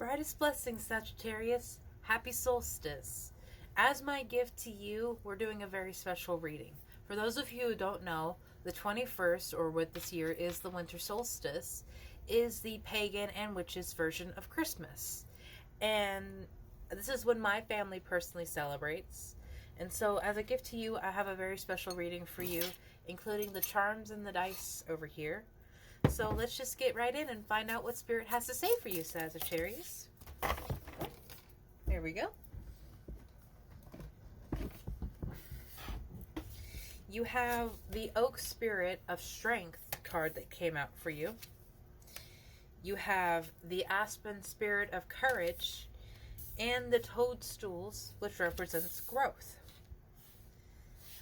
Brightest blessings, Sagittarius. Happy solstice. As my gift to you, we're doing a very special reading. For those of you who don't know, the 21st, or what this year is the winter solstice, is the pagan and witches version of Christmas. And this is when my family personally celebrates. And so as a gift to you, I have a very special reading for you, including the charms and the dice over here. So let's just get right in and find out what Spirit has to say for you, Sagittarius. There we go. You have the Oak Spirit of Strength card that came out for you. You have the Aspen Spirit of Courage and the Toadstools, which represents growth.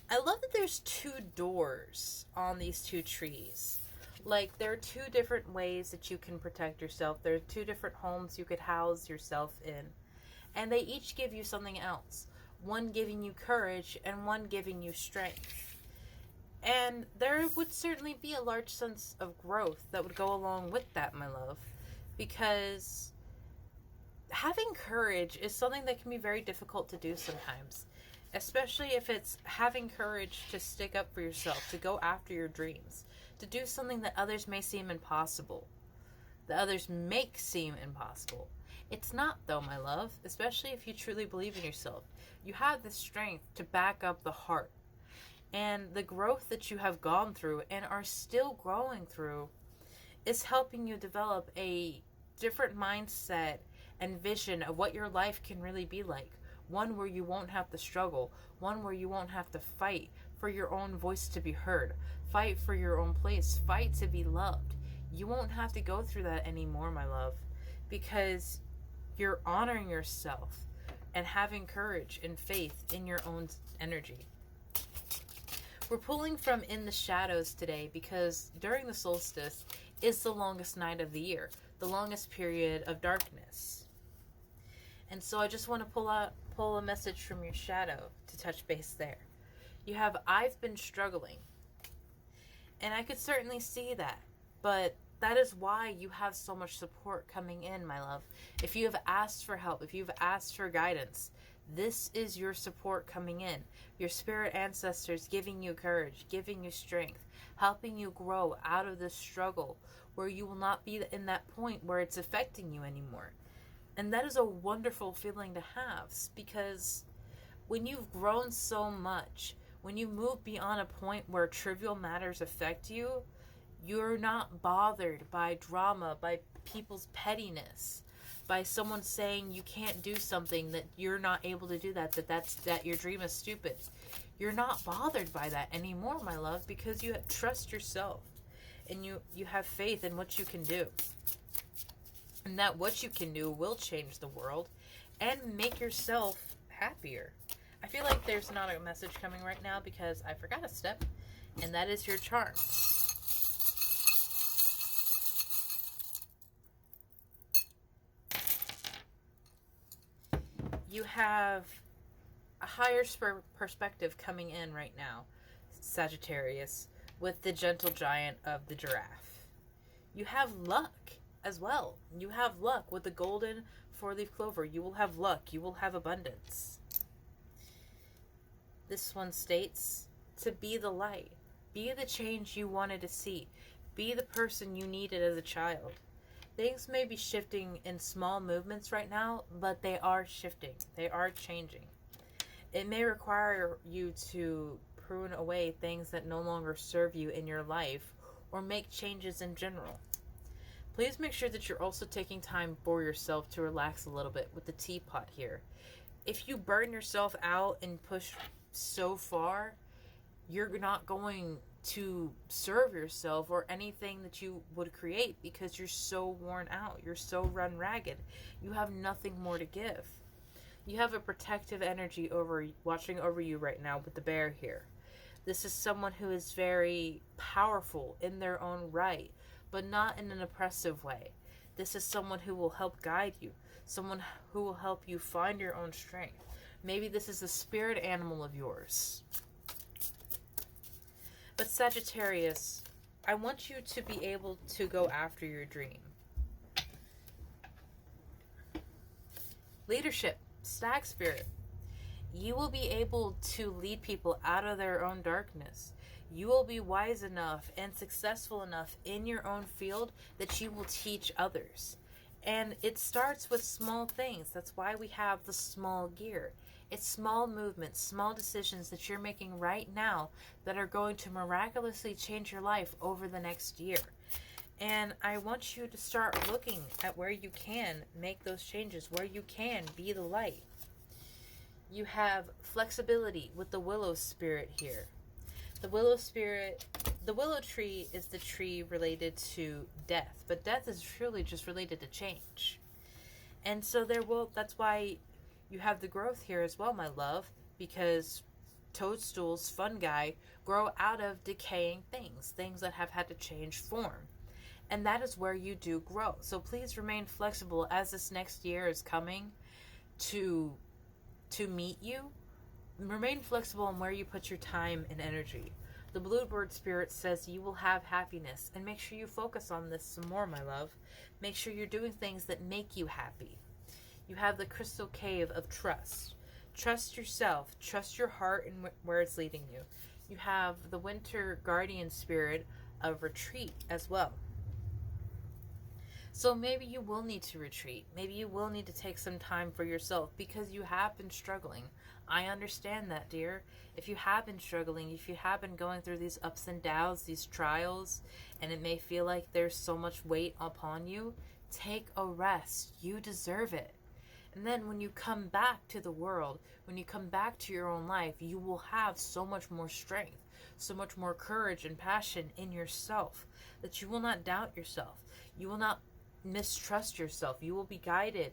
I love that there's two doors on these two trees. Like, there are two different ways that you can protect yourself. There are two different homes you could house yourself in. And they each give you something else. One giving you courage and one giving you strength. And there would certainly be a large sense of growth that would go along with that, my love. Because having courage is something that can be very difficult to do sometimes. Especially if it's having courage to stick up for yourself, to go after your dreams, to do something that others may seem impossible, that others make seem impossible. It's not, though, my love, especially if you truly believe in yourself. You have the strength to back up the heart. And the growth that you have gone through and are still growing through is helping you develop a different mindset and vision of what your life can really be like. One where you won't have to struggle. One where you won't have to fight for your own voice to be heard. Fight for your own place. Fight to be loved. You won't have to go through that anymore, my love. Because you're honoring yourself and having courage and faith in your own energy. We're pulling from In the Shadows today because during the solstice is the longest night of the year. The longest period of darkness. And so I just want to pull a message from your shadow to touch base there. You have, I've been struggling. And I could certainly see that. But that is why you have so much support coming in, my love. If you have asked for help, if you've asked for guidance, this is your support coming in. Your spirit ancestors giving you courage, giving you strength, helping you grow out of this struggle where you will not be in that point where it's affecting you anymore. And that is a wonderful feeling to have, because when you've grown so much, when you move beyond a point where trivial matters affect you, you're not bothered by drama, by people's pettiness, by someone saying you can't do something, that you're not able to do that your dream is stupid. You're not bothered by that anymore, my love, because you trust yourself and you have faith in what you can do. And that what you can do will change the world and make yourself happier. I feel like there's not a message coming right now because I forgot a step, and that is your charm. You have a higher perspective coming in right now, Sagittarius, with the gentle giant of the giraffe. You have luck as well. You have luck with the golden four-leaf clover. You will have luck. You will have abundance. This one states to be the light. Be the change you wanted to see. Be the person you needed as a child. Things may be shifting in small movements right now, but they are shifting. They are changing. It may require you to prune away things that no longer serve you in your life or make changes in general. Please make sure that you're also taking time for yourself to relax a little bit with the teapot here. If you burn yourself out and push so far, you're not going to serve yourself or anything that you would create because you're so worn out. You're so run ragged. You have nothing more to give. You have a protective energy watching over you right now with the bear here. This is someone who is very powerful in their own right, but not in an oppressive way. This is someone who will help guide you, someone who will help you find your own strength. Maybe this is a spirit animal of yours. But Sagittarius, I want you to be able to go after your dream. Leadership, Stag Spirit. You will be able to lead people out of their own darkness. You will be wise enough and successful enough in your own field that you will teach others. And it starts with small things. That's why we have the small gear. It's small movements, small decisions that you're making right now that are going to miraculously change your life over the next year. And I want you to start looking at where you can make those changes, where you can be the light. You have flexibility with the willow spirit here. The willow spirit, the willow tree is the tree related to death, but death is truly just related to change. And so that's why you have the growth here as well, my love, because toadstools, fungi, grow out of decaying things that have had to change form. And that is where you do grow. So please remain flexible as this next year is coming to meet you. Remain flexible on where you put your time and energy. The bluebird spirit says you will have happiness, and make sure you focus on this some more, my love. Make sure you're doing things that make you happy. You have the crystal cave of trust. Trust yourself. Trust your heart and where it's leading you. You have the winter guardian spirit of retreat as well. So maybe you will need to retreat. Maybe you will need to take some time for yourself because you have been struggling. I understand that, dear. If you have been struggling, if you have been going through these ups and downs, these trials, and it may feel like there's so much weight upon you, take a rest. You deserve it. And then when you come back to the world, when you come back to your own life, you will have so much more strength, so much more courage and passion in yourself that you will not doubt yourself. You will not mistrust yourself. You will be guided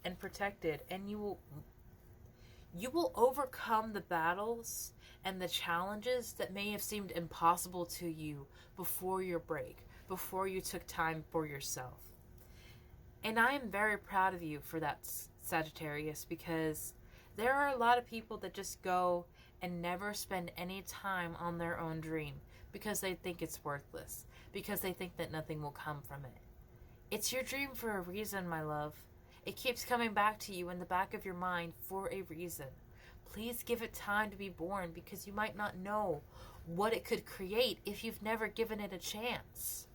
and protected, and you will overcome the battles and the challenges that may have seemed impossible to you before your break, before you took time for yourself. And I am very proud of you for that, Sagittarius, because there are a lot of people that just go and never spend any time on their own dream because they think it's worthless, because they think that nothing will come from it. It's your dream for a reason, my love. It keeps coming back to you in the back of your mind for a reason. Please give it time to be born, because you might not know what it could create if you've never given it a chance.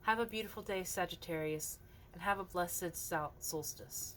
Have a beautiful day, Sagittarius, and have a blessed solstice.